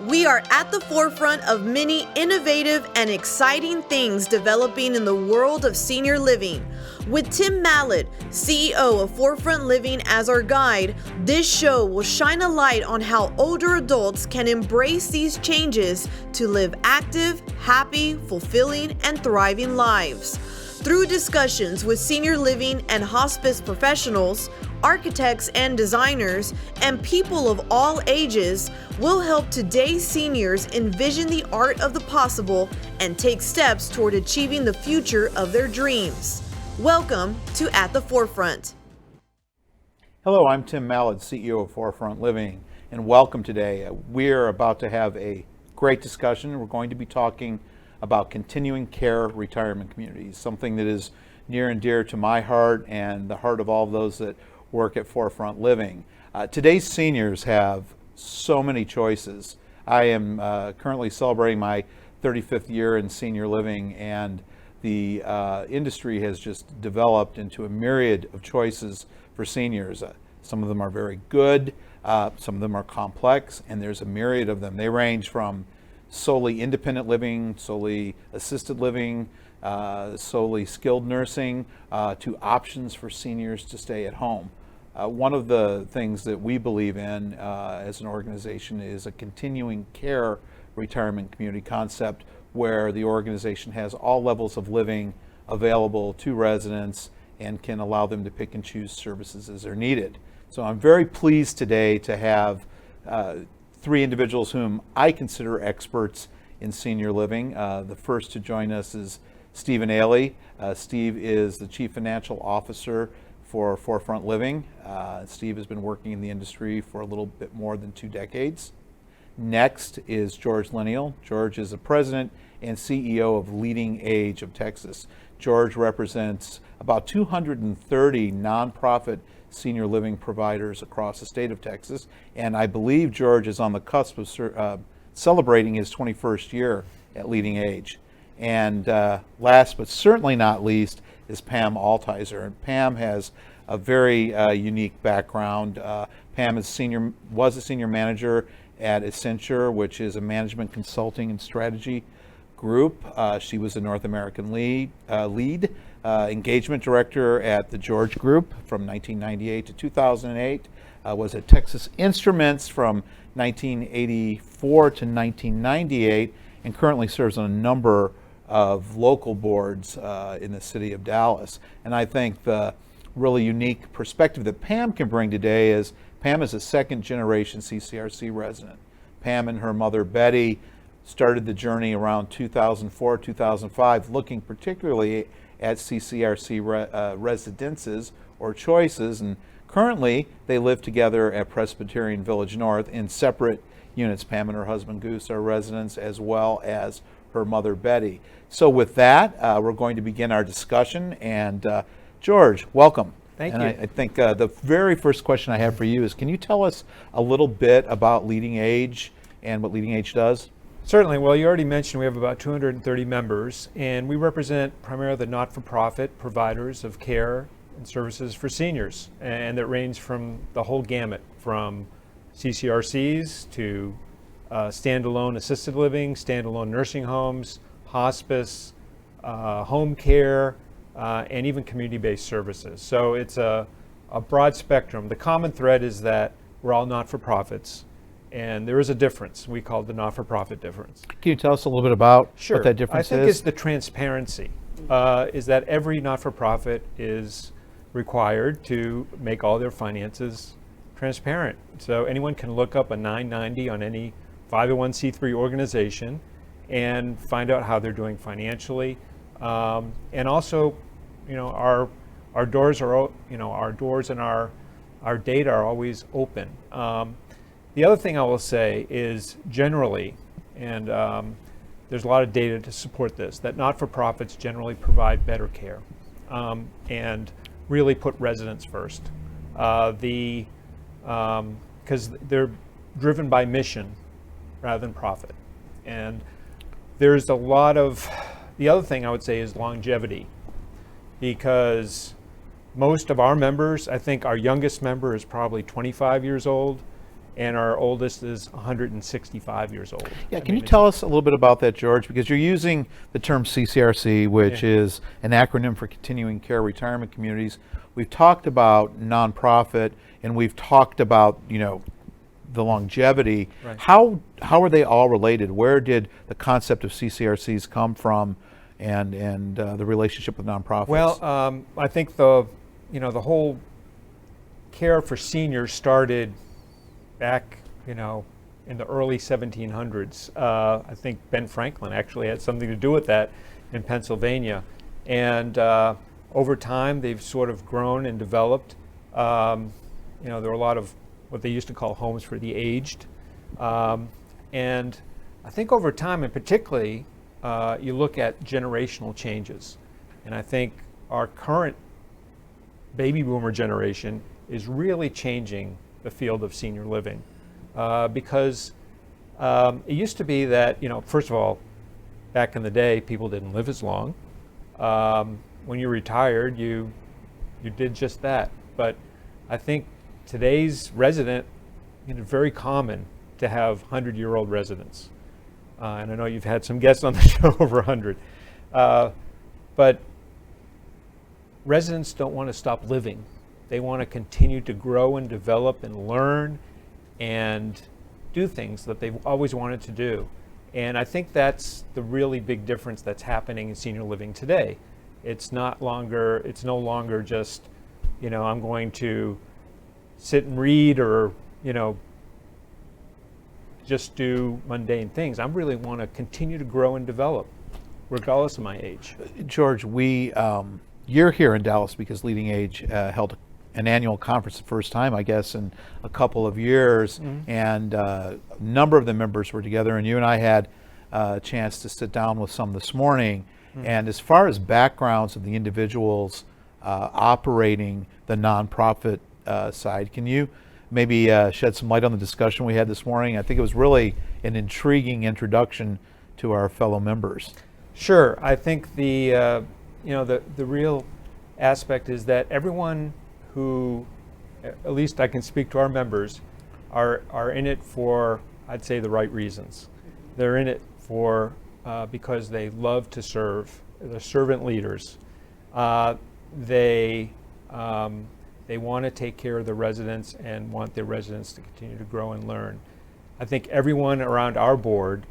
We are at the forefront of many innovative and exciting things developing in the world of senior living. With Tim Mallad, CEO of Forefront Living, as our guide, this show will shine a light on how older adults can embrace these changes to live active, happy, fulfilling, and thriving lives. Through discussions with senior living and hospice professionals, architects and designers, and people of all ages, will help today's seniors envision the art of the possible and take steps toward achieving the future of their dreams. Welcome to At the Forefront. Hello, I'm Tim Mallad, CEO of Forefront Living, and welcome today. We're about to have a great discussion. We're going to be talking about continuing care retirement communities, something that is near and dear to my heart and the heart of all of those that work at Forefront Living. Today's seniors have so many choices. I am currently celebrating my 35th year in senior living, and the industry has just developed into a myriad of choices for seniors. Some of them are very good, some of them are complex, and there's a myriad of them. They range from solely independent living, solely assisted living, solely skilled nursing, to options for seniors to stay at home. One of the things that we believe in as an organization is a continuing care retirement community concept where the organization has all levels of living available to residents and can allow them to pick and choose services as they're needed. So I'm very pleased today to have three individuals whom I consider experts in senior living. The first to join us is Steve and Ailey. Steve is the Chief Financial Officer for Forefront Living. Steve has been working in the industry for a little bit more than 2 decades. Next is George Lineal. George is the President and CEO of Leading Age of Texas. George represents about 230 nonprofit senior living providers across the state of Texas, and I believe George is on the cusp of celebrating his 21st year at Leading Age. And last but certainly not least is Pam Altizer. And Pam has a very unique background. Pam was a senior manager at Accenture, which is a management consulting and strategy group. She was a North American lead engagement director at the George Group from 1998 to 2008, was at Texas Instruments from 1984 to 1998, and currently serves on a number of local boards in the city of Dallas. And I think the really unique perspective that Pam can bring today is Pam is a second generation CCRC resident. Pam and her mother Betty started the journey around 2004, 2005, looking particularly at CCRC residences or choices, and currently they live together at Presbyterian Village North in separate units. Pam and her husband Goose are residents, as well as her mother Betty. So with that, we're going to begin our discussion, and George, welcome. Thank you. You. I think the very first question I have for you is, can you tell us a little bit about Leading Age and what Leading Age does? Certainly. Well, you already mentioned we have about 230 members, and we represent primarily the not-for-profit providers of care and services for seniors, and that range from the whole gamut, from CCRCs to standalone assisted living, standalone nursing homes, hospice, home care, and even community-based services. So it's a broad spectrum. The common thread is that we're all not-for-profits, and there is a difference. We call it the not-for-profit difference. Can you tell us a little bit about Sure. what that difference is? I think it's the transparency, is that every not-for-profit is required to make all their finances transparent. So anyone can look up a 990 on any 501c3 organization and find out how they're doing financially. And also, our doors are, our doors and our data are always open. The other thing I will say is generally, and there's a lot of data to support this, that not-for-profits generally provide better care and really put residents first. Because they're driven by mission rather than profit. And there's a lot of, the other thing I would say is longevity, because most of our members, I think our youngest member is probably 25 years old, and our oldest is 165 years old. Yeah, can you tell us a little bit about that, George? Because you're using the term CCRC, which is an acronym for Continuing Care Retirement Communities. We've talked about nonprofit, and we've talked about, the longevity. Right. How are they all related? Where did the concept of CCRCs come from, and the relationship with nonprofits? Well, I think the whole care for seniors started back, in the early 1700s. I think Ben Franklin actually had something to do with that in Pennsylvania. And over time, they've sort of grown and developed. There were a lot of what they used to call homes for the aged. And I think over time, and particularly, you look at generational changes. And I think our current baby boomer generation is really changing the field of senior living, because it used to be that, first of all, back in the day, people didn't live as long. When you retired, you did just that. But I think today's resident, it's very common to have 100-year-old residents. And I know you've had some guests on the show over 100. But residents don't want to stop living. They want to continue to grow and develop and learn and do things that they've always wanted to do. And I think that's the really big difference that's happening in senior living today. It's no longer just, I'm going to sit and read or, just do mundane things. I really want to continue to grow and develop, regardless of my age. George, you're here in Dallas because Leading Age held an annual conference the first time, I guess, in a couple of years, and a number of the members were together, and you and I had a chance to sit down with some this morning. And as far as backgrounds of the individuals operating the nonprofit side, can you maybe shed some light on the discussion we had this morning? I think it was really an intriguing introduction to our fellow members. Sure. I think the real aspect is that everyone who, at least I can speak to our members, are in it for, I'd say, the right reasons. They're in it for because they love to serve. They're servant leaders. They want to take care of the residents and want their residents to continue to grow and learn. I think everyone around our board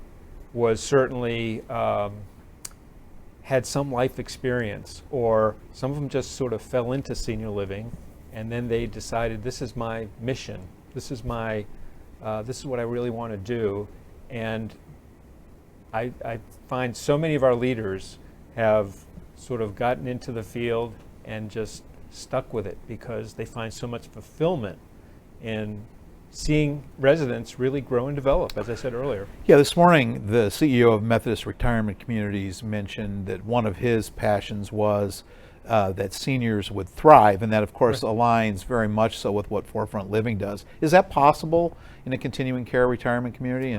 was certainly had some life experience, or some of them just sort of fell into senior living, and then they decided, this is my mission. This is what I really want to do. And I find so many of our leaders have sort of gotten into the field and just stuck with it because they find so much fulfillment in seeing residents really grow and develop, as I said earlier. Yeah, this morning the CEO of Methodist Retirement Communities mentioned that one of his passions was that seniors would thrive, and that of course aligns very much so with what Forefront Living does. Is that possible in a continuing care retirement community?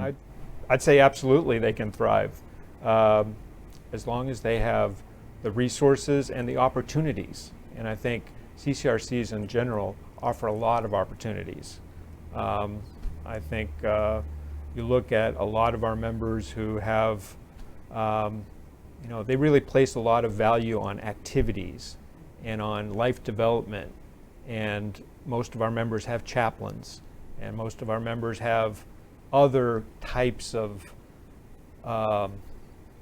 I'd say absolutely they can thrive, as long as they have the resources and the opportunities. And I think CCRCs in general offer a lot of opportunities. I think you look at a lot of our members who have, they really place a lot of value on activities and on life development. And most of our members have chaplains, and most of our members have other types of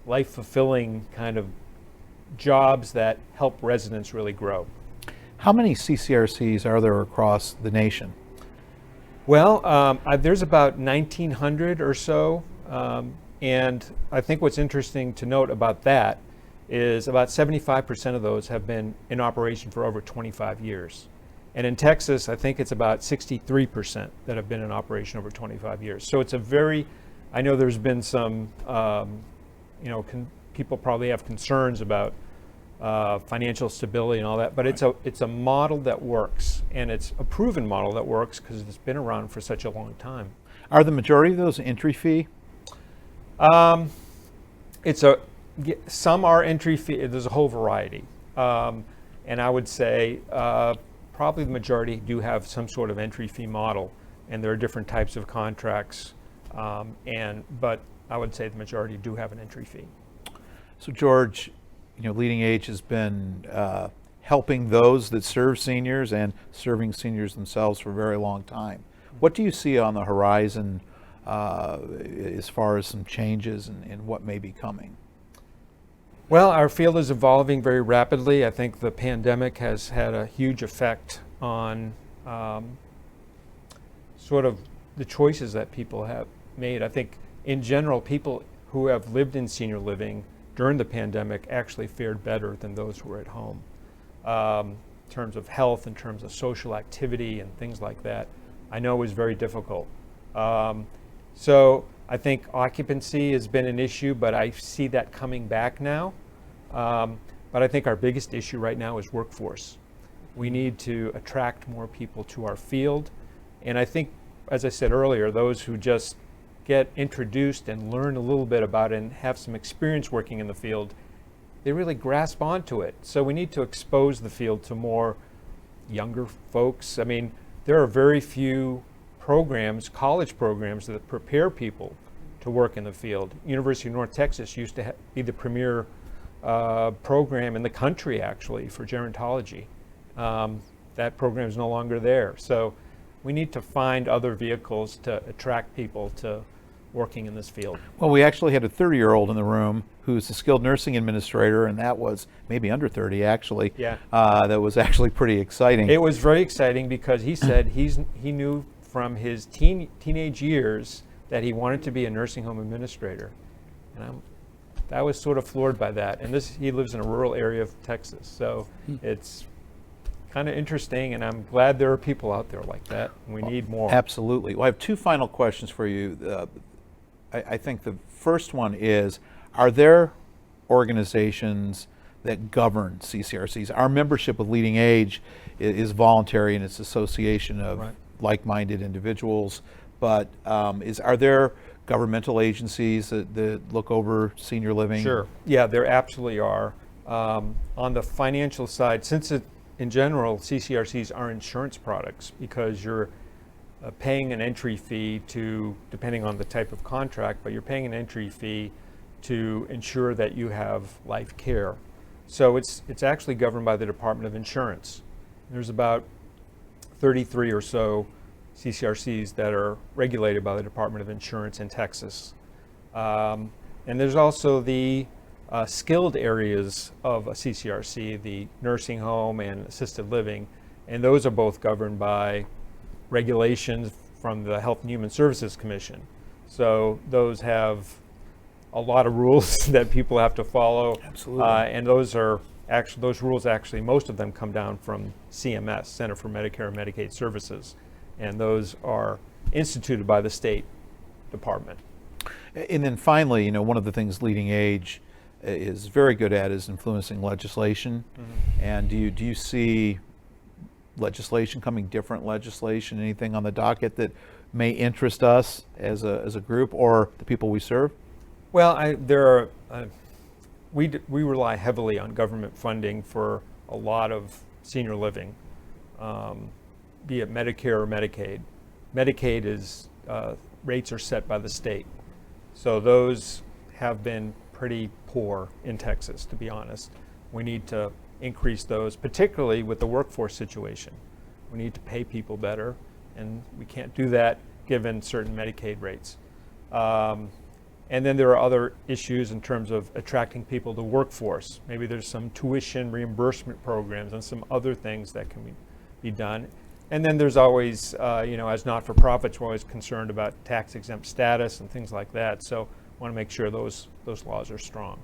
life-fulfilling kind of jobs that help residents really grow. How many CCRCs are there across the nation? Well, there's about 1,900 or so, and I think what's interesting to note about that is about 75% of those have been in operation for over 25 years. And in Texas, I think it's about 63% that have been in operation over 25 years. So it's I know there's been some, people probably have concerns about financial stability and all that, but it's a model that works, and it's a proven model that works because it's been around for such a long time. Are the majority of those entry fee? Some are entry fee. There's a whole variety, and I would say probably the majority do have some sort of entry fee model. and there are different types of contracts, but I would say the majority do have an entry fee. So George, Leading Age has been helping those that serve seniors and serving seniors themselves for a very long time. What do you see on the horizon as far as some changes and what may be coming? Well, our field is evolving very rapidly. I think the pandemic has had a huge effect on sort of the choices that people have made. I think in general, people who have lived in senior living during the pandemic actually fared better than those who were at home. In terms of health, in terms of social activity and things like that, I know it was very difficult. So I think occupancy has been an issue, but I see that coming back now. But I think our biggest issue right now is workforce. We need to attract more people to our field. And I think, as I said earlier, those who just get introduced and learn a little bit about it and have some experience working in the field, they really grasp onto it. So we need to expose the field to more younger folks. I mean, there are very few programs, college programs, that prepare people to work in the field. University of North Texas used to be the premier program in the country, actually, for gerontology. That program is no longer there. So we need to find other vehicles to attract people to working in this field. Well, we actually had a 30-year-old in the room who's a skilled nursing administrator, and that was maybe under 30, actually. Yeah. That was actually pretty exciting. It was very exciting because he said he knew from his teenage years that he wanted to be a nursing home administrator. And I was sort of floored by that. And he lives in a rural area of Texas, so it's kind of interesting, and I'm glad there are people out there like that, and we need more. Absolutely. Well, I have two final questions for you. I think the first one is, are there organizations that govern CCRCs? Our membership with Leading Age is voluntary, and it's an association of like-minded individuals, but are there governmental agencies that look over senior living? Sure. Yeah, there absolutely are. On the financial side, since in general, CCRCs are insurance products because you're paying an entry fee depending on the type of contract, but you're paying an entry fee to ensure that you have life care. So it's actually governed by the Department of Insurance. There's about 33 or so CCRCs that are regulated by the Department of Insurance in Texas. And there's also the skilled areas of a CCRC, the nursing home and assisted living, and those are both governed by regulations from the Health and Human Services Commission. So those have a lot of rules that people have to follow. Absolutely. And those rules actually, most of them come down from CMS, Center for Medicare and Medicaid Services, and those are instituted by the State Department. And then finally, one of the things Leading Age is very good at is influencing legislation. Mm-hmm. And do you see legislation coming, different legislation, anything on the docket that may interest us as a group or the people we serve? Well, we rely heavily on government funding for a lot of senior living, be it Medicare or Medicaid. Medicaid is rates are set by the state, so those have been pretty poor in Texas, to be honest. We need to increase those, particularly with the workforce situation. We need to pay people better, and we can't do that given certain Medicaid rates. And then there are other issues in terms of attracting people to workforce. Maybe there's some tuition reimbursement programs and some other things that can be done. And then there's always, as not-for-profits, we're always concerned about tax-exempt status and things like that. So want to make sure those laws are strong.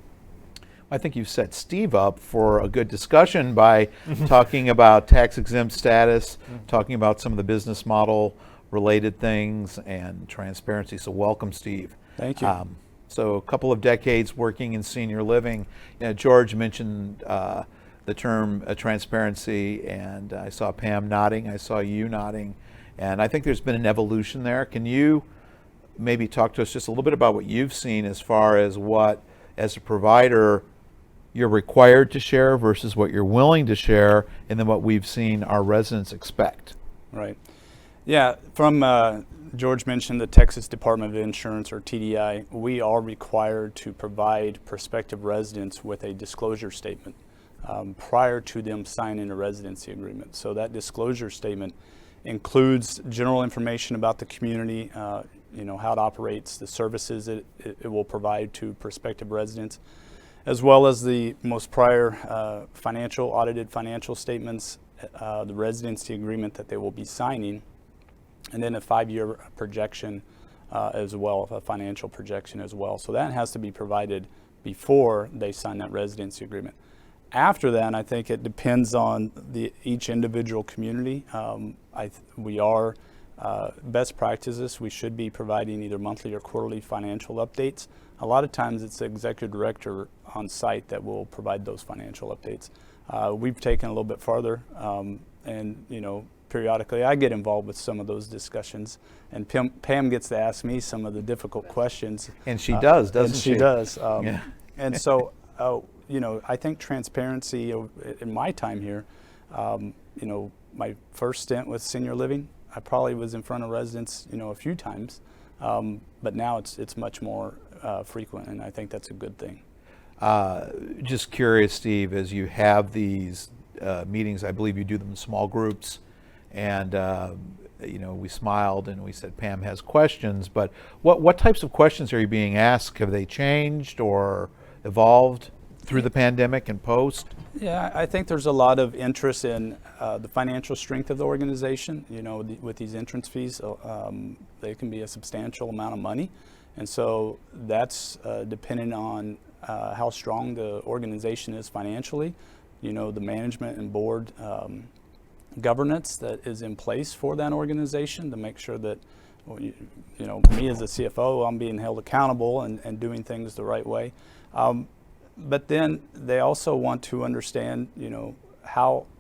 I think you've set Steve up for a good discussion by talking about tax-exempt status, talking about some of the business model related things and transparency. So welcome, Steve. Thank you. So a couple of decades working in senior living. George mentioned the term transparency, and I saw Pam nodding, I saw you nodding, and I think there's been an evolution there. Can you maybe talk to us just a little bit about what you've seen as far as what, as a provider, you're required to share versus what you're willing to share, and then what we've seen our residents expect? Right. Yeah, from George mentioned the Texas Department of Insurance, or TDI. We are required to provide prospective residents with a disclosure statement prior to them signing a residency agreement. So that disclosure statement includes general information about the community, how it operates, the services it will provide to prospective residents, as well as the most prior audited financial statements, the residency agreement that they will be signing, and then a 5-year projection as well, a financial projection as well. So that has to be provided before they sign that residency agreement. After that, I think it depends on each individual community. We are best practices. We should be providing either monthly or quarterly financial updates. A lot of times it's the executive director on site that will provide those financial updates. We've taken a little bit farther, and periodically I get involved with some of those discussions, and Pam gets to ask me some of the difficult questions. And she does, doesn't she? She does. Yeah. And so, I think transparency in my time here, my first stint with senior living, I probably was in front of residents, a few times, but now it's much more frequent, and I think that's a good thing. Just curious, Steve, as you have these meetings, I believe you do them in small groups, and we smiled and we said Pam has questions, but what types of questions are you being asked? Have they changed or evolved through the pandemic and post? Yeah, I think there's a lot of interest in the financial strength of the organization. With these entrance fees, they can be a substantial amount of money, and so that's dependent on how strong the organization is financially. The management and board governance that is in place for that organization to make sure that, me as a CFO, I'm being held accountable and doing things the right way. But then they also want to understand,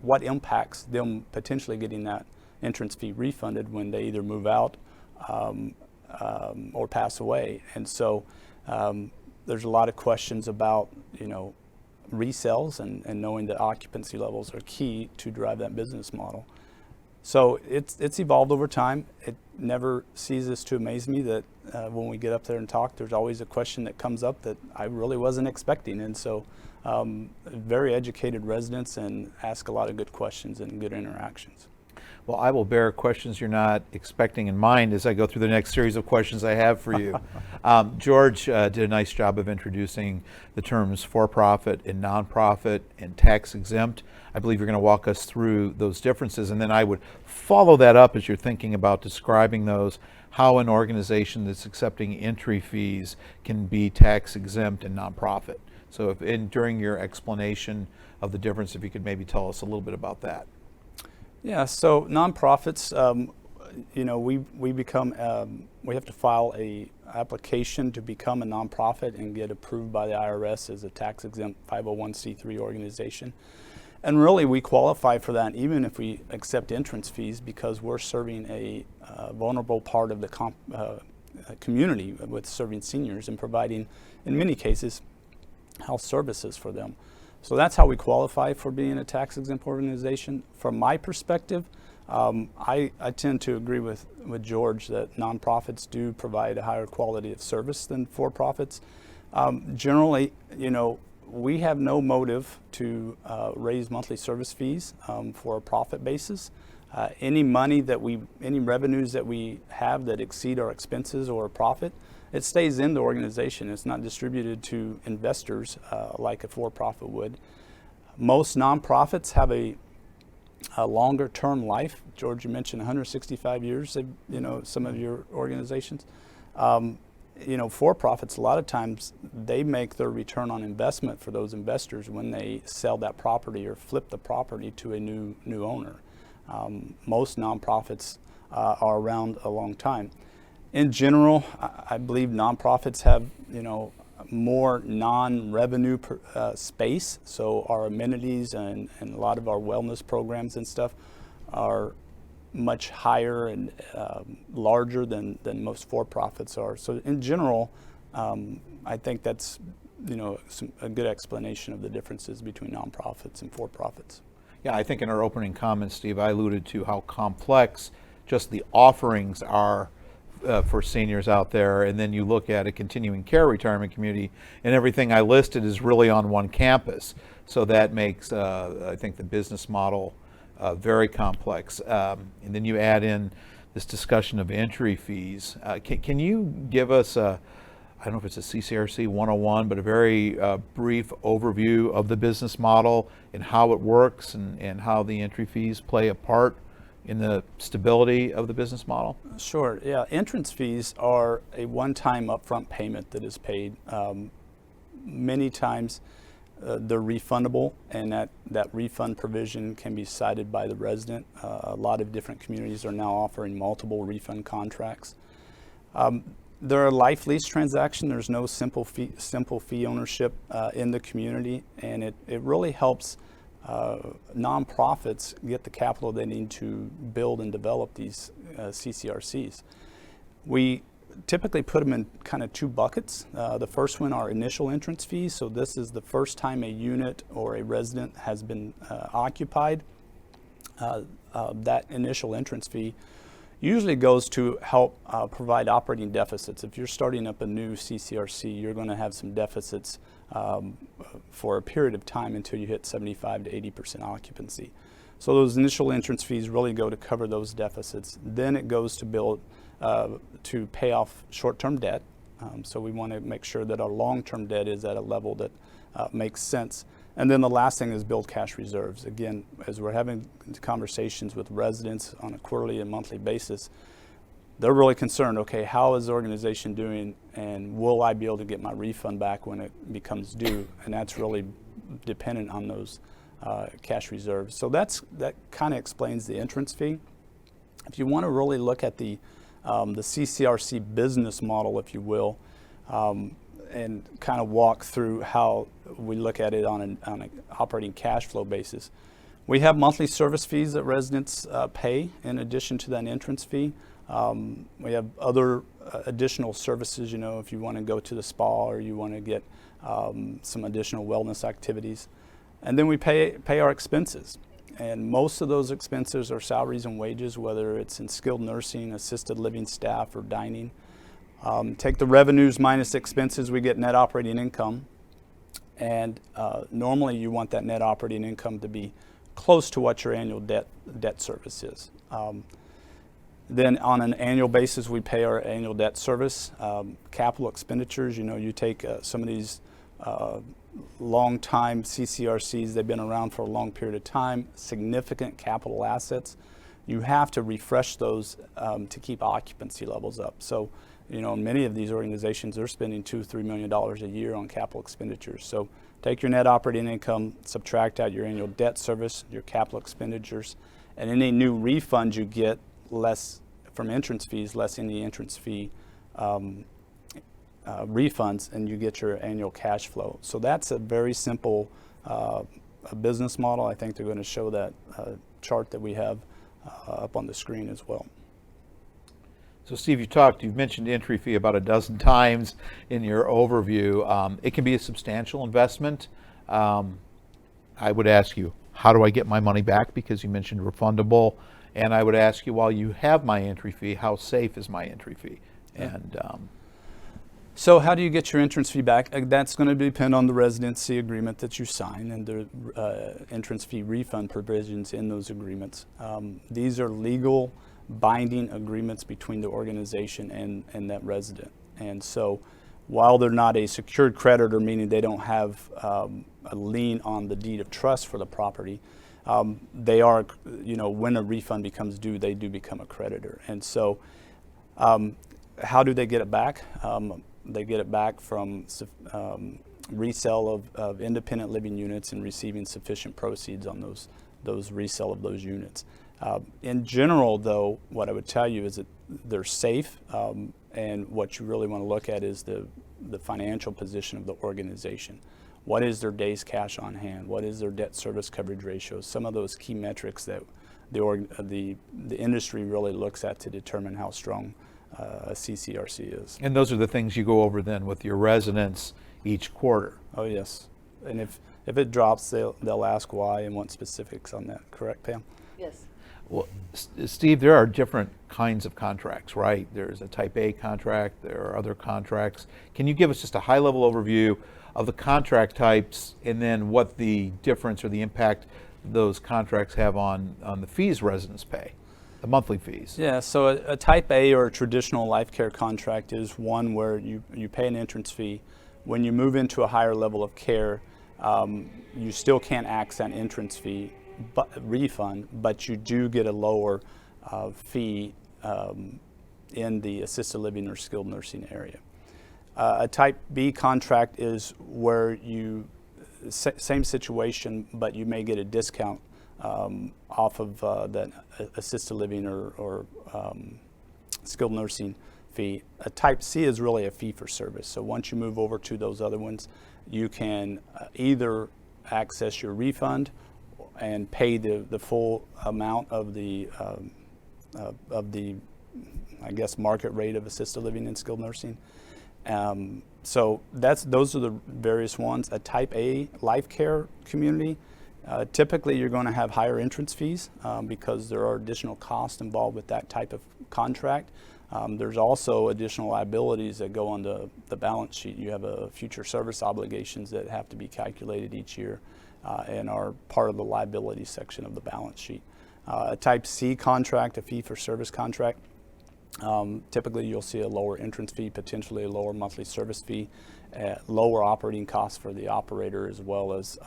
what impacts them potentially getting that entrance fee refunded when they either move out or pass away. And so there's a lot of questions about, resales and knowing that occupancy levels are key to drive that business model. So it's evolved over time. It never ceases to amaze me that when we get up there and talk, there's always a question that comes up that I really wasn't expecting. And so very educated residents and ask a lot of good questions and good interactions. Well, I will bear questions you're not expecting in mind as I go through the next series of questions I have for you. George did a nice job of introducing the terms for-profit and nonprofit and tax-exempt. I believe you're going to walk us through those differences, and then I would follow that up as you're thinking about describing those, how an organization that's accepting entry fees can be tax-exempt and nonprofit. So during your explanation of the difference, if you could maybe tell us a little bit about that. Yeah, so nonprofits, we have to file a application to become a nonprofit and get approved by the IRS as a tax-exempt 501c3 organization. And really, we qualify for that even if we accept entrance fees, because we're serving a vulnerable part of the community with serving seniors and providing, in many cases, health services for them. So that's how we qualify for being a tax-exempt organization. From my perspective, I tend to agree with George that nonprofits do provide a higher quality of service than for-profits. Generally, we have no motive to raise monthly service fees for a profit basis. Any revenues that we have that exceed our expenses or profit, it stays in the organization. It's not distributed to investors like a for-profit would. Most nonprofits have a longer term life. George, you mentioned 165 years, some of your organizations. For-profits, a lot of times they make their return on investment for those investors when they sell that property or flip the property to a new owner. Most nonprofits are around a long time. In general, I believe nonprofits have, more non-revenue space. So our amenities and a lot of our wellness programs and stuff are much higher and larger than most for-profits are. So in general, I think that's, a good explanation of the differences between nonprofits and for-profits. Yeah, I think in our opening comments, Steve, I alluded to how complex just the offerings are for seniors out there, and then you look at a continuing care retirement community, and everything I listed is really on one campus. So that makes, I think, the business model very complex. And then you add in this discussion of entry fees. Can you give us I don't know if it's a CCRC 101, but a very brief overview of the business model and how it works and how the entry fees play a part in the stability of the business model? Sure, yeah. Entrance fees are a one-time upfront payment that is paid. Many times they're refundable, and that refund provision can be cited by the resident. A lot of different communities are now offering multiple refund contracts. They're a life lease transaction. There's no simple fee ownership in the community, and it really helps nonprofits get the capital they need to build and develop these CCRCs. We typically put them in kind of two buckets. The first one are initial entrance fees. So this is the first time a unit or a resident has been occupied. That initial entrance fee usually goes to help provide operating deficits. If you're starting up a new CCRC, you're going to have some deficits for a period of time until you hit 75 to 80% occupancy. So those initial entrance fees really go to cover those deficits. Then it goes to build to pay off short-term debt. So we want to make sure that our long-term debt is at a level that makes sense. And then the last thing is build cash reserves. Again, as we're having conversations with residents on a quarterly and monthly basis, they're really concerned, okay, how is the organization doing, and will I be able to get my refund back when it becomes due? And that's really dependent on those cash reserves. So that kind of explains the entrance fee. If you want to really look at the CCRC business model, if you will, and kind of walk through how we look at it on an operating cash flow basis, we have monthly service fees that residents pay in addition to that entrance fee. We have other additional services, if you want to go to the spa or you want to get some additional wellness activities. And then we pay our expenses. And most of those expenses are salaries and wages, whether it's in skilled nursing, assisted living staff, or dining. Take the revenues minus expenses, we get net operating income. And normally you want that net operating income to be close to what your annual debt service is. Then on an annual basis, we pay our annual debt service. Capital expenditures, you take some of these long-time CCRCs, they've been around for a long period of time, significant capital assets. You have to refresh those to keep occupancy levels up. So, many of these organizations are spending $2-3 million a year on capital expenditures. So take your net operating income, subtract out your annual debt service, your capital expenditures, and any new refunds you get less from entrance fees, less any entrance fee refunds, and you get your annual cash flow. So that's a very simple business model. I think they're going to show that chart that we have up on the screen as well. So Steve, you've mentioned entry fee about a dozen times in your overview. It can be a substantial investment. I would ask you, how do I get my money back? Because you mentioned refundable. And I would ask you, while you have my entry fee, how safe is my entry fee? And so how do you get your entrance fee back? That's going to depend on the residency agreement that you sign and the entrance fee refund provisions in those agreements. These are legal binding agreements between the organization and that resident. And so while they're not a secured creditor, meaning they don't have a lien on the deed of trust for the property, they are, when a refund becomes due, they do become a creditor. And so how do they get it back? They get it back from resale of independent living units and receiving sufficient proceeds on those resale of those units. In general, though, what I would tell you is that they're safe, and what you really want to look at is the financial position of the organization. What is their days cash on hand? What is their debt service coverage ratio? Some of those key metrics that the industry really looks at to determine how strong a CCRC is. And those are the things you go over then with your residents each quarter. Oh yes, and if it drops, they'll ask why and want specifics on that. Correct, Pam? Yes. Well, Steve, there are different kinds of contracts, right? There's a type A contract, there are other contracts. Can you give us just a high-level overview of the contract types and then what the difference or the impact those contracts have on the fees residents pay, the monthly fees? Yeah, so a type A or a traditional life care contract is one where you pay an entrance fee. When you move into a higher level of care, you still can't access that entrance fee refund, but you do get a lower fee in the assisted living or skilled nursing area. A type B contract is where you, same situation, but you may get a discount off of that assisted living or skilled nursing fee. A type C is really a fee for service. So once you move over to those other ones, you can either access your refund and pay the full amount of the I guess market rate of assisted living and skilled nursing. So those are the various ones. A type A life care community, typically you're going to have higher entrance fees because there are additional costs involved with that type of contract. There's also additional liabilities that go on the balance sheet. You have future service obligations that have to be calculated each year and are part of the liability section of the balance sheet. A type C contract, a fee for service contract, typically you'll see a lower entrance fee, potentially a lower monthly service fee, lower operating costs for the operator, as well as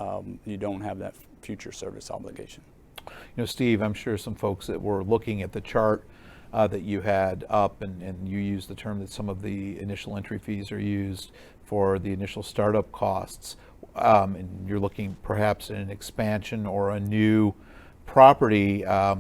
you don't have that future service obligation. You know, Steve, I'm sure some folks that were looking at the chart that you had up, and you used the term that some of the initial entry fees are used for the initial startup costs, and you're looking perhaps at an expansion or a new property. I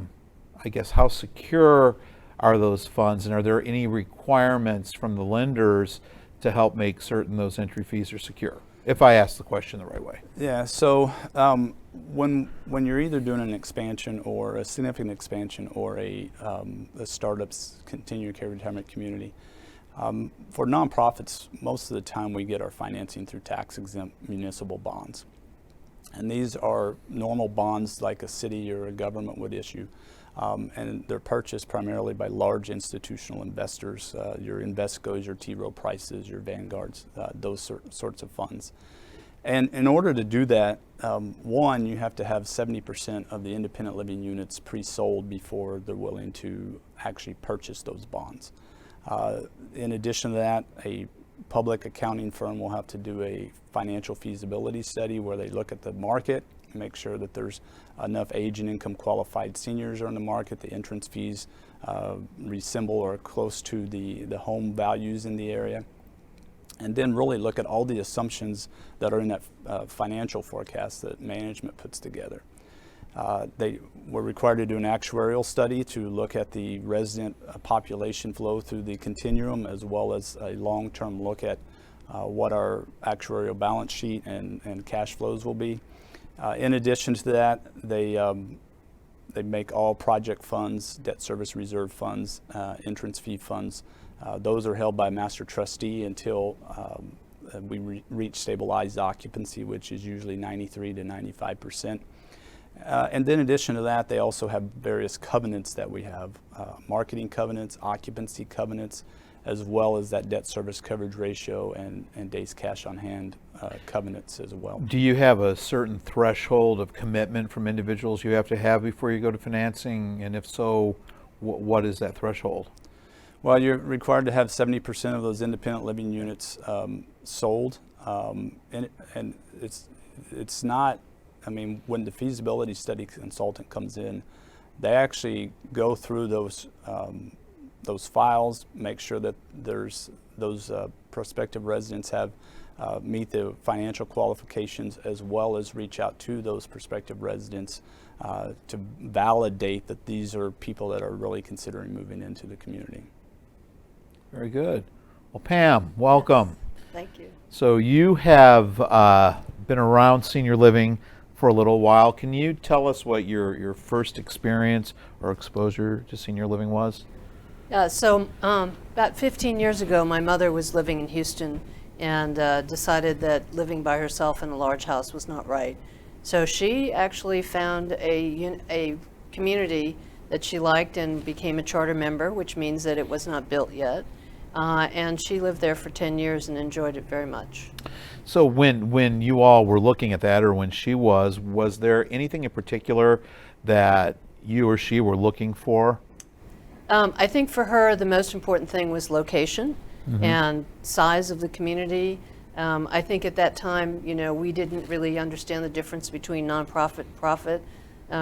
guess, how secure are those funds, and are there any requirements from the lenders to help make certain those entry fees are secure? If I ask the question the right way. Yeah, so when you're either doing an expansion or a significant expansion or a startup's continuing care retirement community, for nonprofits, most of the time we get our financing through tax-exempt municipal bonds. And these are normal bonds like a city or a government would issue. And they're purchased primarily by large institutional investors, your Invescos, your T. Rowe Prices, your Vanguards, those sorts of funds. And in order to do that, one, you have to have 70% of the independent living units pre-sold before they're willing to actually purchase those bonds. In addition to that, a public accounting firm will have to do a financial feasibility study where they look at the market, make sure that there's enough age and income qualified seniors are in the market, the entrance fees resemble or close to the home values in the area, and then really look at all the assumptions that are in that financial forecast that management puts together. They were required to do an actuarial study to look at the resident population flow through the continuum, as well as a long-term look at what our actuarial balance sheet and cash flows will be. In addition to that, they make all project funds, debt service reserve funds, entrance fee funds. Those are held by a master trustee until we reach stabilized occupancy, which is usually 93 to 95%. And then in addition to that, they also have various covenants that we have, marketing covenants, occupancy covenants, as well as that debt service coverage ratio and days cash on hand covenants as well. Do you have a certain threshold of commitment from individuals you have to have before you go to financing? And if so, what is that threshold? Well, you're required to have 70% of those independent living units sold. And it's not, I mean, when the feasibility study consultant comes in, they actually go through those files, make sure that there's those prospective residents have meet the financial qualifications, as well as reach out to those prospective residents to validate that these are people that are really considering moving into the community. Very good. Well, Pam, welcome. Thank you. So you have been around senior living for a little while. Can you tell us what your first experience or exposure to senior living was? Yeah, so about 15 years ago, my mother was living in Houston and decided that living by herself in a large house was not right. So she actually found a community that she liked and became a charter member, which means that it was not built yet. And she lived there for 10 years and enjoyed it very much. So when you all were looking at that, or when she was there anything in particular that you or she were looking for? I think for her, the most important thing was location and size of the community. I think at that time, we didn't really understand the difference between nonprofit and profit.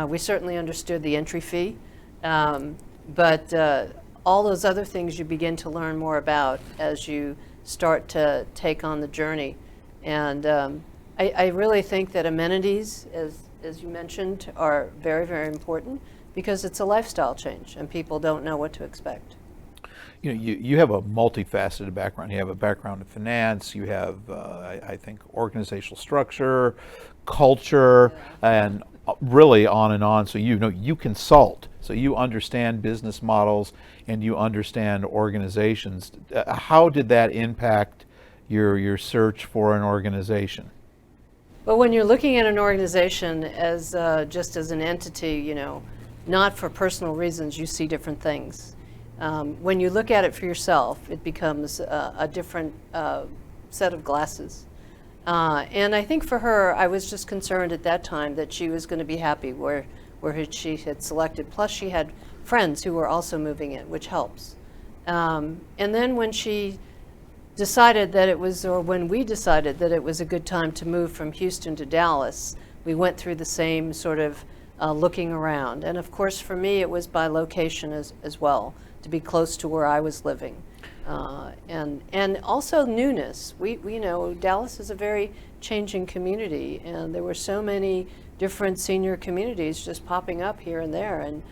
We certainly understood the entry fee, but all those other things you begin to learn more about as you start to take on the journey. And I really think that amenities, as you mentioned, are very, very important because it's a lifestyle change and people don't know what to expect. You have a multifaceted background. You have a background in finance. You have, I think, organizational structure, culture, and really on and on. So you consult. So you understand business models and you understand organizations. How did that impact your search for an organization? Well, when you're looking at an organization as just as an entity, not for personal reasons, you see different things. When you look at it for yourself, it becomes a different set of glasses. And I think for her, I was just concerned at that time that she was going to be happy where she had selected. Plus, she had friends who were also moving in, which helps. And then when she decided that it was, or when we decided that it was a good time to move from Houston to Dallas, we went through the same sort of looking around. And of course, for me, it was by location as well, to be close to where I was living. And also newness. We know Dallas is a very changing community, and there were so many different senior communities just popping up here and there. And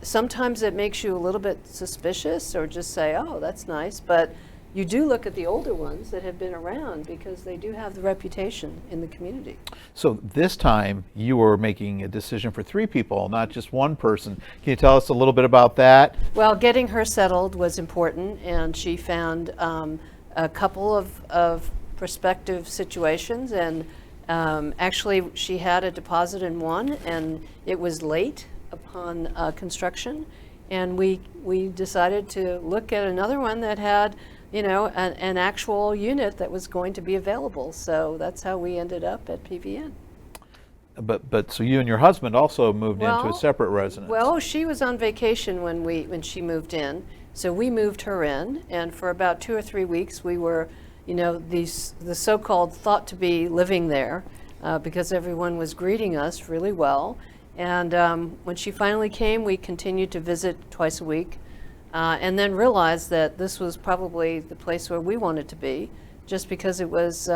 sometimes it makes you a little bit suspicious or just say, oh, that's nice. But you do look at the older ones that have been around because they do have the reputation in the community. So this time you were making a decision for 3 people, not just one person. Can you tell us a little bit about that? Well, getting her settled was important, and she found a couple of prospective situations, and actually she had a deposit in one, and it was late upon construction, and we decided to look at another one that had an actual unit that was going to be available. So that's how we ended up at PVN. But so you and your husband also moved into a separate residence. Well, she was on vacation when she moved in, so we moved her in, and for about 2 or 3 weeks we were, the so-called thought to be living there because everyone was greeting us really well. And when she finally came, we continued to visit twice a week. And then realized that this was probably the place where we wanted to be, just because it was,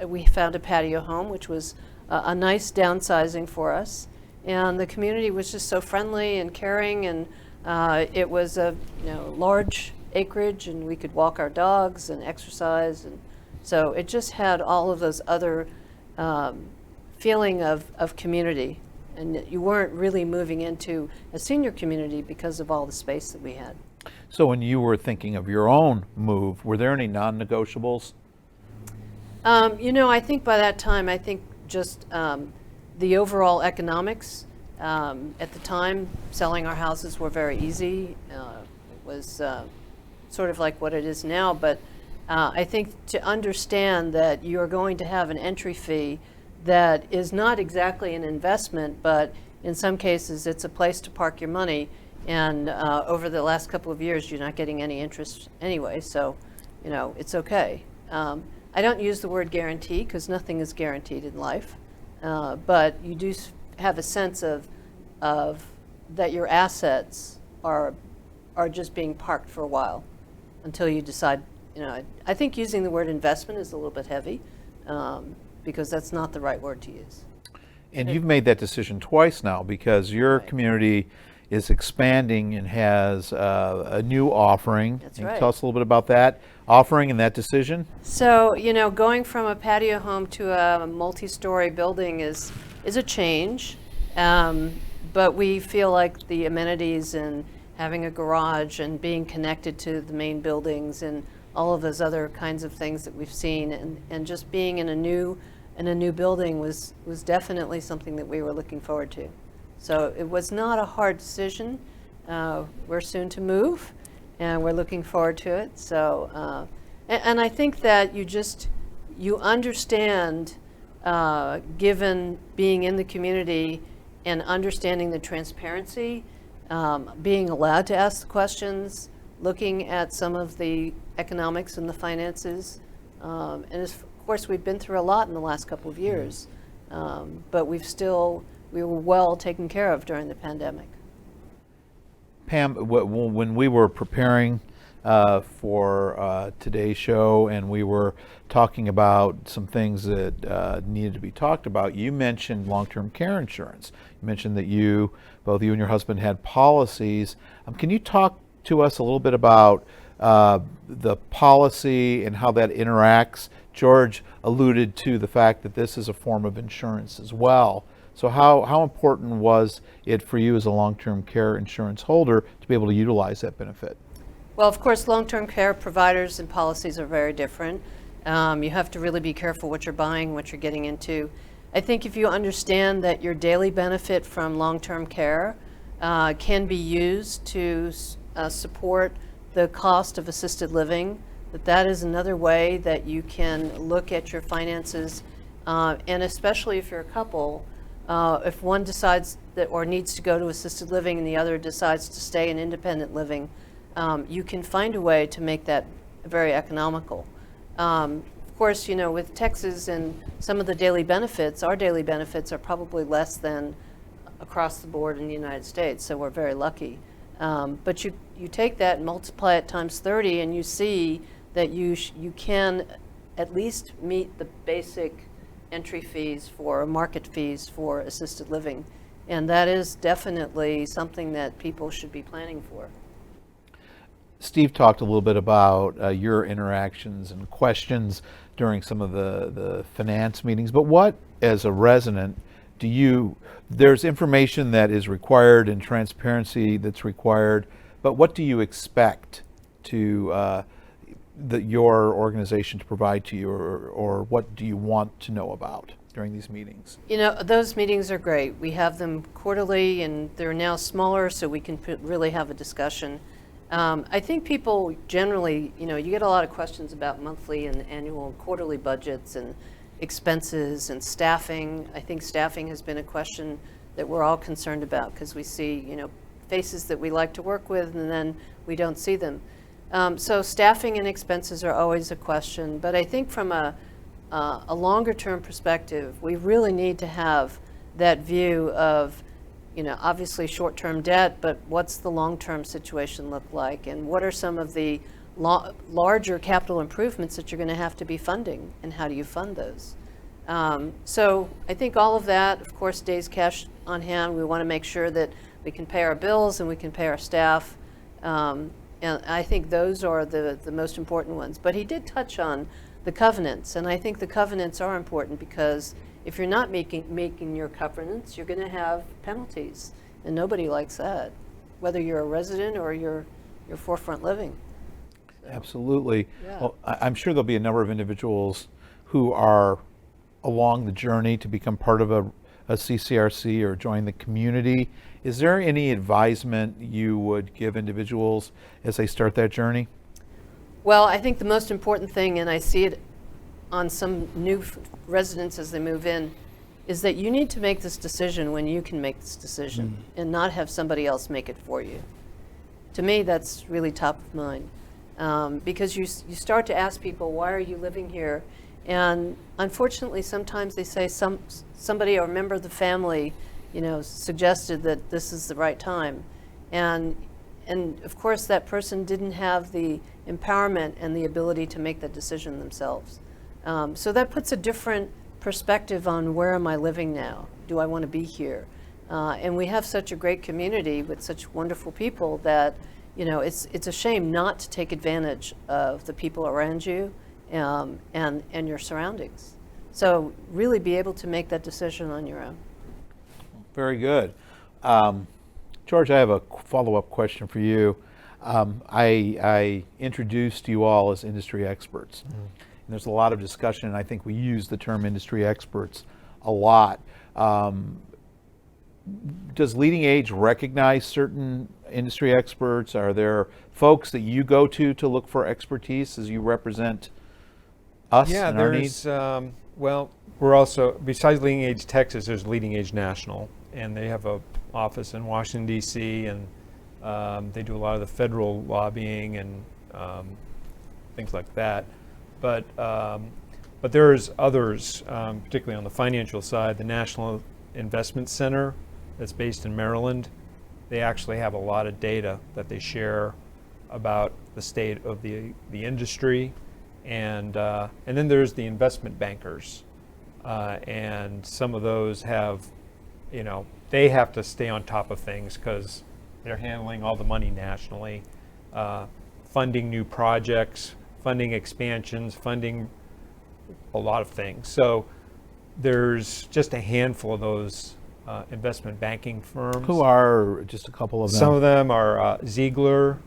we found a patio home, which was a nice downsizing for us. And the community was just so friendly and caring, and it was a large acreage, and we could walk our dogs and exercise. And so it just had all of those other feeling of community. And you weren't really moving into a senior community because of all the space that we had. So when you were thinking of your own move, were there any non-negotiables? I think by that time, just the overall economics. At the time, selling our houses were very easy. It was sort of like what it is now, but I think to understand that you're going to have an entry fee that is not exactly an investment, but in some cases it's a place to park your money. And over the last couple of years, you're not getting any interest anyway, so it's okay. I don't use the word guarantee because nothing is guaranteed in life, but you do have a sense of that your assets are just being parked for a while until you decide. I think using the word investment is a little bit heavy because that's not the right word to use. And you've made that decision twice now because your community is expanding and has a new offering. That's Can right. you tell us a little bit about that offering and that decision? So, going from a patio home to a multi-story building is a change, but we feel like the amenities and having a garage and being connected to the main buildings and all of those other kinds of things that we've seen and just being in a new building was definitely something that we were looking forward to. So it was not a hard decision, We're soon to move, and we're looking forward to it. So, and I think that you understand, given being in the community and understanding the transparency, being allowed to ask the questions, looking at some of the economics and the finances. And of course, we've been through a lot in the last couple of years, but we were well taken care of during the pandemic. Pam, when we were preparing for today's show and we were talking about some things that needed to be talked about, you mentioned long-term care insurance. You mentioned that both you and your husband had policies. Can you talk to us a little bit about the policy and how that interacts? George alluded to the fact that this is a form of insurance as well. So how important was it for you as a long-term care insurance holder to be able to utilize that benefit? Well, of course, long-term care providers and policies are very different. You have to really be careful what you're buying, what you're getting into. I think if you understand that your daily benefit from long-term care can be used to support the cost of assisted living, that is another way that you can look at your finances, and especially if you're a couple, if one decides that or needs to go to assisted living and the other decides to stay in independent living, you can find a way to make that very economical. Of course, with Texas and some of the daily benefits, our daily benefits are probably less than across the board in the United States, so we're very lucky. But you take that and multiply it times 30 and you see that you can at least meet the basic entry fees market fees for assisted living. And that is definitely something that people should be planning for. Steve talked a little bit about your interactions and questions during some of the finance meetings, but what, as a resident, there's information that is required and transparency that's required, but what do you expect your organization to provide to you, or what do you want to know about during these meetings? Those meetings are great. We have them quarterly, and they're now smaller, so we can really have a discussion. I think people generally, you get a lot of questions about monthly and annual and quarterly budgets and expenses and staffing. I think staffing has been a question that we're all concerned about because we see, faces that we like to work with and then we don't see them. So staffing and expenses are always a question, but I think from a longer term perspective, we really need to have that view of, obviously short-term debt, but what's the long-term situation look like, and what are some of the larger capital improvements that you're going to have to be funding, and how do you fund those? So I think all of that, of course, days cash on hand. We want to make sure that we can pay our bills and we can pay our staff. And I think those are the most important ones. But he did touch on the covenants, and I think the covenants are important because if you're not making your covenants, you're going to have penalties, and nobody likes that, whether you're a resident or you're forefront living. So, absolutely. Yeah. Well, I'm sure there'll be a number of individuals who are along the journey to become part of a CCRC or join the community. Is there any advisement you would give individuals as they start that journey? Well, I think the most important thing, and I see it on some new residents as they move in, is that you need to make this decision when you can make this decision and not have somebody else make it for you. To me, that's really top of mind, because you start to ask people, why are you living here? And unfortunately, sometimes they say somebody or a member of the family, suggested that this is the right time. And of course, that person didn't have the empowerment and the ability to make that decision themselves. So that puts a different perspective on where am I living now? Do I want to be here? And we have such a great community with such wonderful people that, it's a shame not to take advantage of the people around you and your surroundings. So really be able to make that decision on your own. Very good. George, I have a follow-up question for you. I introduced you all as industry experts. And there's a lot of discussion, and I think we use the term industry experts a lot. does Leading Age recognize certain industry experts? Are there folks that you go to look for expertise as you represent us and our needs? Well, we're also, besides Leading Age Texas, there's Leading Age National, and they have a office in Washington, D.C., and they do a lot of the federal lobbying and things like that. But there's others, particularly on the financial side. The National Investment Center, that's based in Maryland, they actually have a lot of data that they share about the state of the industry, and then there's the investment bankers, and some of those have, they have to stay on top of things because they're handling all the money nationally, funding new projects, funding expansions, funding a lot of things. So there's just a handful of those investment banking firms. Who are just a couple of them? Some of them are Ziegler,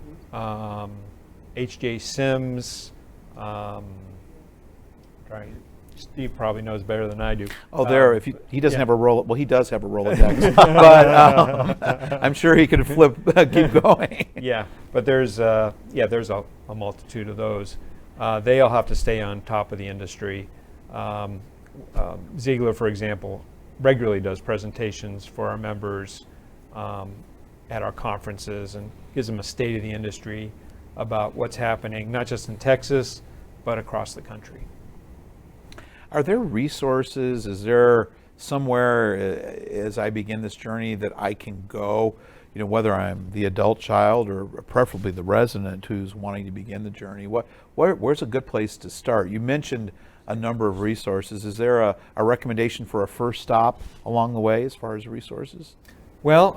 H.J. Sims. Steve probably knows better than I do. Oh, if he doesn't have a roll. Well, he does have a Rolodex, but I'm sure he could keep going. Yeah, but there's a multitude of those. They all have to stay on top of the industry. Ziegler, for example, regularly does presentations for our members at our conferences and gives them a state of the industry about what's happening, not just in Texas, but across the country. Are there resources? Is there somewhere as I begin this journey that I can go, whether I'm the adult child or preferably the resident who's wanting to begin the journey? Where's a good place to start? You mentioned a number of resources. Is there a recommendation for a first stop along the way as far as resources? Well,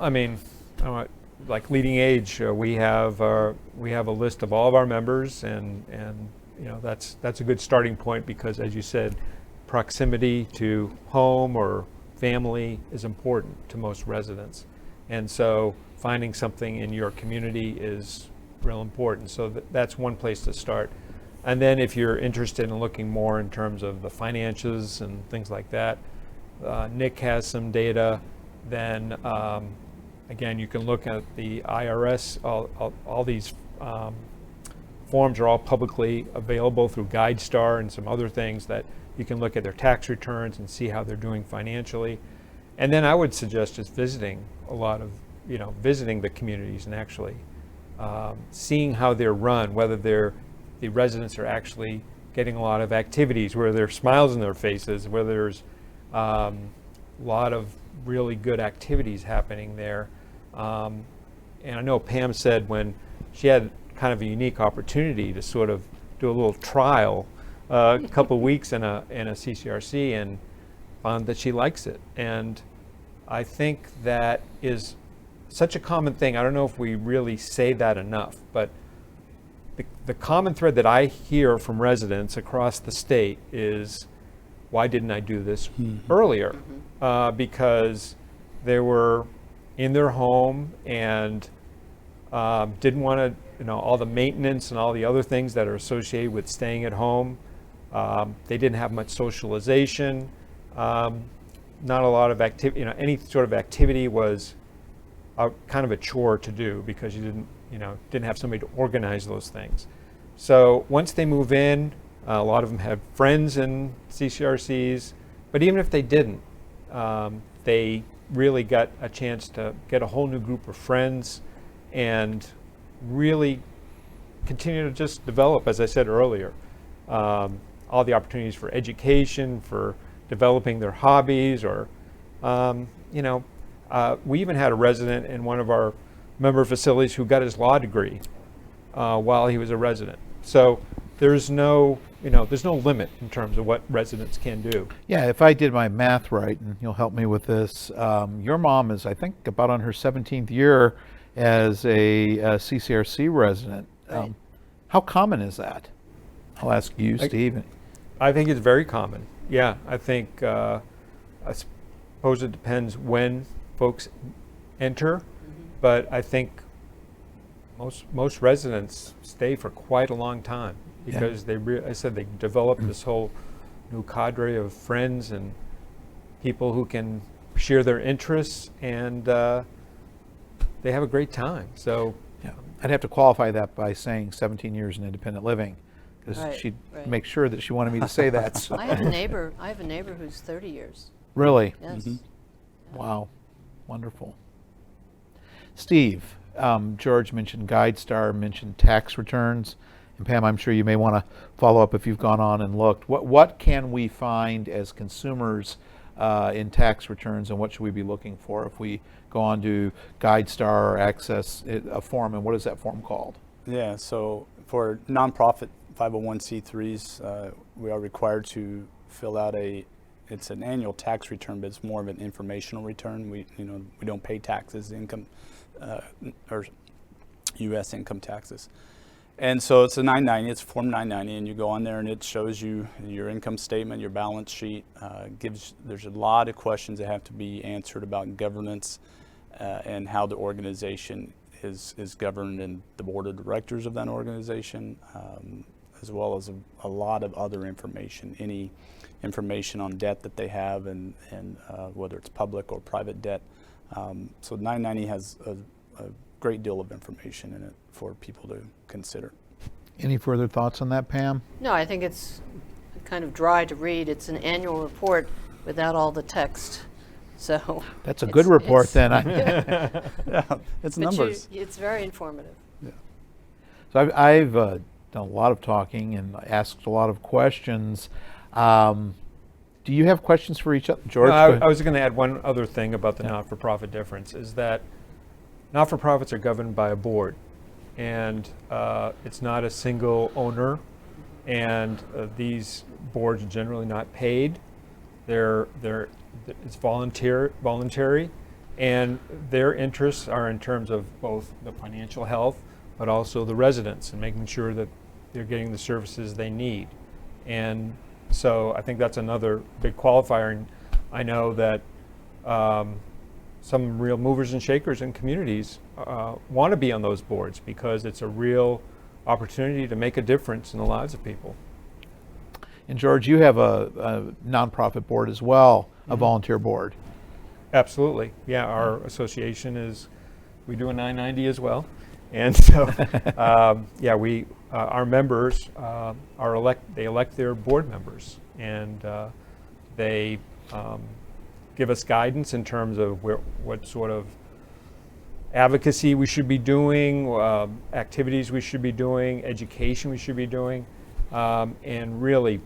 like Leading Age, we have a list of all of our members, and that's a good starting point because, as you said, proximity to home or family is important to most residents, and so finding something in your community is real important. So that's one place to start. And then if you're interested in looking more in terms of the finances and things like that, Nick has some data. Then again, you can look at the IRS. All these forms are all publicly available through GuideStar and some other things that you can look at their tax returns and see how they're doing financially. And then I would suggest just visiting visiting the communities and actually seeing how they're run, whether the residents are actually getting a lot of activities, where there's smiles in their faces, where there's a lot of really good activities happening there. And I know Pam said when she had kind of a unique opportunity to sort of do a little trial, a couple of weeks in a CCRC, and found that she likes it. And I think that is such a common thing. I don't know if we really say that enough, but the common thread that I hear from residents across the state is, why didn't I do this earlier? Because they were in their home and didn't want to, all the maintenance and all the other things that are associated with staying at home. They didn't have much socialization, not a lot of activity. Any sort of activity was kind of a chore to do because you didn't have somebody to organize those things. So once they move in, a lot of them have friends in CCRCs, but even if they didn't, they really got a chance to get a whole new group of friends and really continue to just develop, as I said earlier, all the opportunities for education, for developing their hobbies, or, we even had a resident in one of our member facilities who got his law degree while he was a resident. So there's no limit in terms of what residents can do. Yeah, if I did my math right, and you'll help me with this, your mom is, I think, about on her 17th year as a CCRC resident. Right. How common is that? I'll ask you, Steve. I think it's very common. Yeah, I think, I suppose it depends when folks enter, but I think most residents stay for quite a long time because they develop this whole new cadre of friends and people who can share their interests, and they have a great time. So Yeah. I'd have to qualify that by saying 17 years in independent living, because Right, she'd right. make sure that she wanted me to say that. So. I have a neighbor. I have a neighbor who's 30 years. Really? Yes. Wow. Wonderful. Steve, George mentioned GuideStar, mentioned tax returns. And Pam, I'm sure you may want to follow up if you've gone on and looked. What can we find as consumers in tax returns, and what should we be looking for if we go on to GuideStar or access a form? And what is that form called? Yeah, so for nonprofit 501c3s, we are required to fill out it's an annual tax return, but it's more of an informational return. We don't pay taxes, or U.S. income taxes. And so it's a 990, it's Form 990, and you go on there and it shows you your income statement, your balance sheet, there's a lot of questions that have to be answered about governance and how the organization is governed, and the board of directors of that organization, as well as a lot of other information, any information on debt that they have, and whether it's public or private debt. So 990 has a great deal of information in it for people to consider. Any further thoughts on that, Pam? No, I think it's kind of dry to read. It's an annual report without all the text. So That's a good report then. Yeah, it's numbers. It's very informative. So I've done a lot of talking and asked a lot of questions. Do you have questions for each other? George? No, I was going to add one other thing about the not-for-profit difference, is that not-for-profits are governed by a board, and it's not a single owner, and these boards are generally not paid. It's voluntary, and their interests are in terms of both the financial health, but also the residents, and making sure that they're getting the services they need. And so I think that's another big qualifier. And I know that some real movers and shakers in communities want to be on those boards, because it's a real opportunity to make a difference in the lives of people. And George, you have a nonprofit board as well, a volunteer board. Absolutely. Yeah, our association we do a 990 as well. And so, our members they elect their board members, and they give us guidance in terms of what sort of advocacy we should be doing, activities we should be doing, education we should be doing, and really,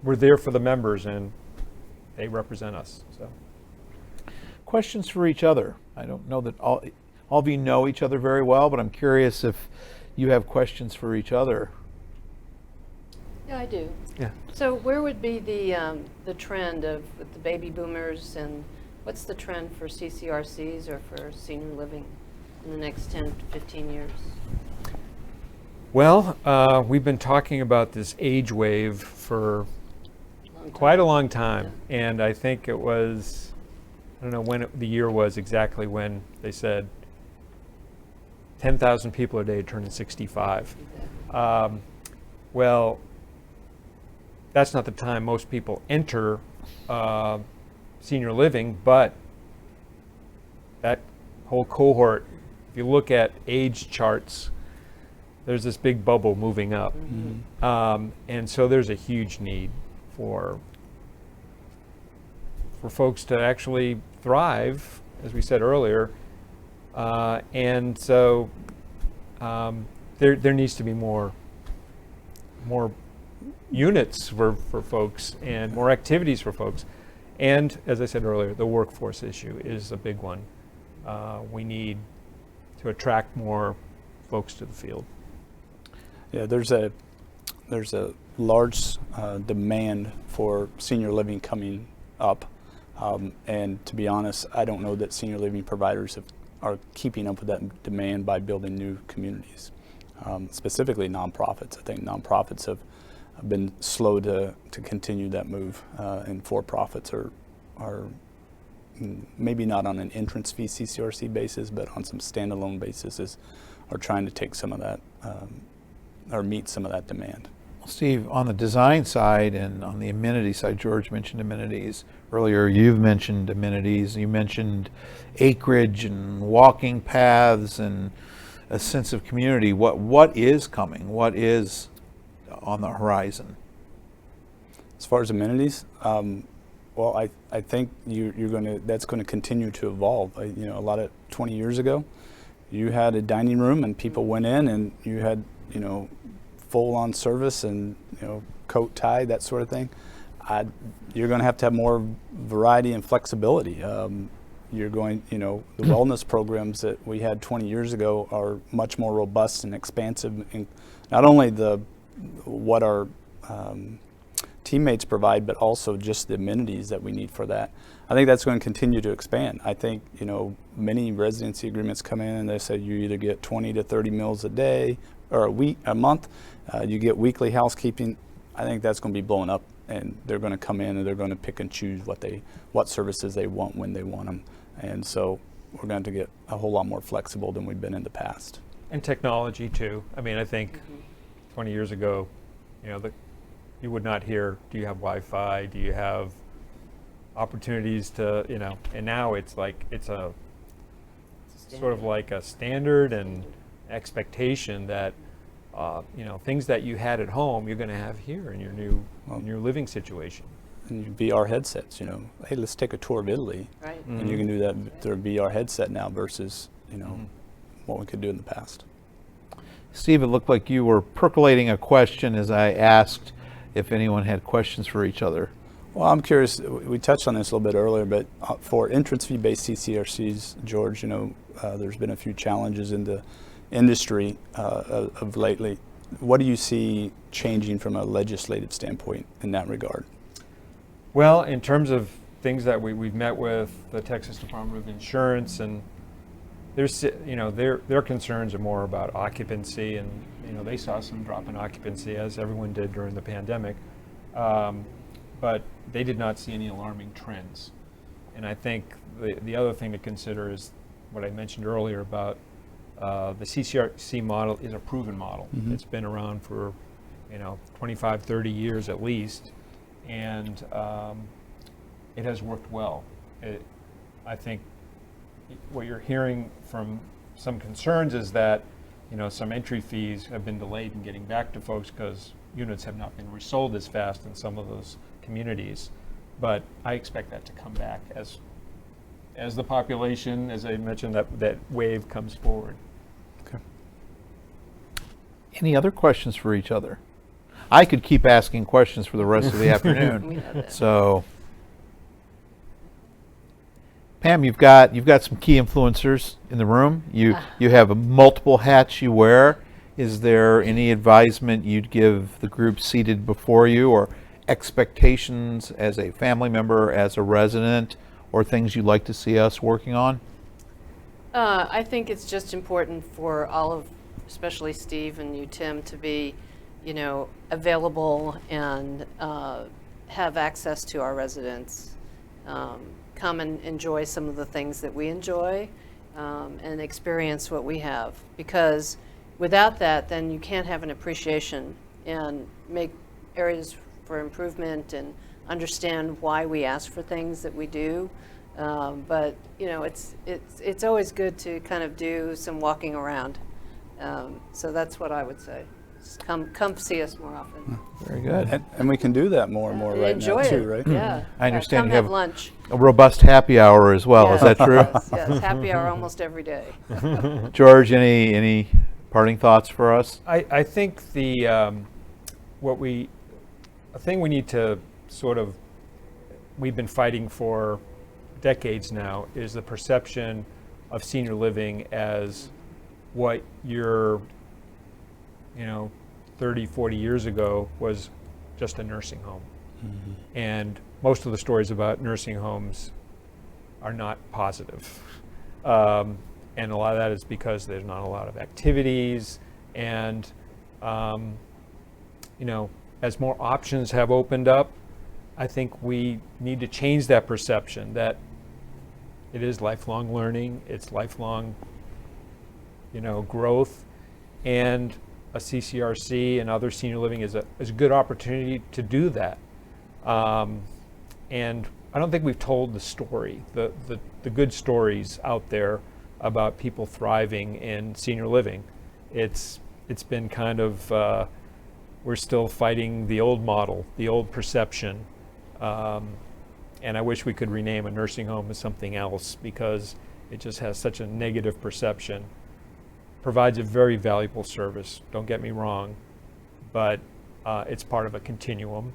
we're there for the members, and they represent us. So, questions for each other. I don't know that all of you know each other very well, but I'm curious if you have questions for each other. Yeah, I do. yeah. So where would be the trend with the baby boomers, and what's the trend for CCRCs or for senior living in the next 10 to 15 years? Well, we've been talking about this age wave for quite a long time, and I think it was, I don't know when the year was exactly, when they said 10,000 people a day turning 65. Well, that's not the time most people enter senior living, but that whole cohort, if you look at age charts, there's this big bubble moving up. Mm-hmm. And so there's a huge need for folks to actually thrive, as we said earlier. And so there needs to be more units for folks, and more activities for folks. And as I said earlier, the workforce issue is a big one. We need to attract more folks to the field. Yeah, there's a large demand for senior living coming up, and to be honest, I don't know that senior living providers are keeping up with that demand by building new communities, specifically nonprofits. I think nonprofits have been slow to continue that move, and for-profits are maybe not on an entrance fee CCRC basis, but on some standalone basis are trying to take some of that or meet some of that demand. Steve, on the design side and on the amenity side, George mentioned amenities. Earlier, you've mentioned amenities. You mentioned acreage and walking paths and a sense of community. What is coming? What is on the horizon? As far as amenities, well, I think that's going to continue to evolve. A lot of 20 years ago, you had a dining room and people went in and you had, full-on service and, coat, tie, that sort of thing. You're going to have more variety and flexibility. You're going, the wellness programs that we had 20 years ago are much more robust and expansive in not only what our teammates provide, but also just the amenities that we need for that. I think that's going to continue to expand. I think, many residency agreements come in and they say you either get 20 to 30 meals a day or a month. You get weekly housekeeping. I think that's going to be blown up, and they're going to come in and they're going to pick and choose what services they want when they want them. And so we're going to get a whole lot more flexible than we've been in the past. And technology too. I mean, I think 20 years ago, you would not hear, do you have Wi-Fi? Do you have opportunities to, and now it's a sort of like a standard and expectation that, things that you had at home, you're going to have here in your living situation. And VR headsets, hey, let's take a tour of Italy. Right. And you can do that through a VR headset now versus, what we could do in the past. Steve, it looked like you were percolating a question as I asked if anyone had questions for each other. Well, I'm curious, we touched on this a little bit earlier, but for entrance fee-based CCRCs, George, there's been a few challenges in the industry of lately. What do you see changing from a legislative standpoint in that regard? Well, in terms of things that we've met with the Texas Department of Insurance, and there's, their concerns are more about occupancy, and they saw some drop in occupancy as everyone did during the pandemic, but they did not see any alarming trends. And I think the other thing to consider is what I mentioned earlier about the CCRC model is a proven model. Mm-hmm. It's been around for 25, 30 years at least, and it has worked well. I think what you're hearing from some concerns is that some entry fees have been delayed in getting back to folks because units have not been resold as fast in some of those communities. But I expect that to come back as the population, as I mentioned, that wave comes forward. Okay. Any other questions for each other? I could keep asking questions for the rest of the afternoon. We know that. So, Pam, you've got some key influencers in the room. You have multiple hats you wear. Is there any advisement you'd give the group seated before you, or expectations as a family member, as a resident, or things you'd like to see us working on? I think it's just important for all of, especially Steve and you, Tim, to be, available and have access to our residents. Come and enjoy some of the things that we enjoy and experience what we have. Because without that, then you can't have an appreciation and make areas for improvement and understand why we ask for things that we do. But it's always good to kind of do some walking around. So that's what I would say. Just come see us more often. Very good. And we can do that more and more right Enjoy now it. too, right? Yeah. I understand Come you have have lunch. a robust happy hour as well. Is that true? Yes, happy hour almost every day. George, any parting thoughts for us? I think the thing we need to we've been fighting for decades now is the perception of senior living as what your 30, 40 years ago was just a nursing home. Mm-hmm. And most of the stories about nursing homes are not positive. And a lot of that is because there's not a lot of activities, and as more options have opened up, I think we need to change that perception that it is lifelong learning, it's lifelong growth, and a CCRC and other senior living is a good opportunity to do that. And I don't think we've told the story, the good stories out there about people thriving in senior living. It's been kind of, we're still fighting the old model, the old perception. And I wish we could rename a nursing home as something else, because it just has such a negative perception. Provides a very valuable service, don't get me wrong, but it's part of a continuum,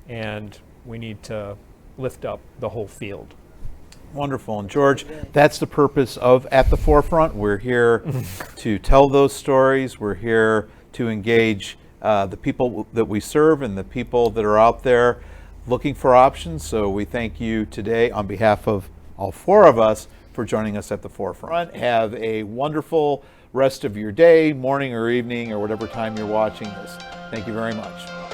and we need to lift up the whole field. Wonderful. And George, that's the purpose of At the Forefront. We're here to tell those stories. We're here to engage the people that we serve and the people that are out there looking for options. So we thank you today on behalf of all four of us for joining us at the Forefront. Have a wonderful rest of your day, morning or evening, or whatever time you're watching this. Thank you very much.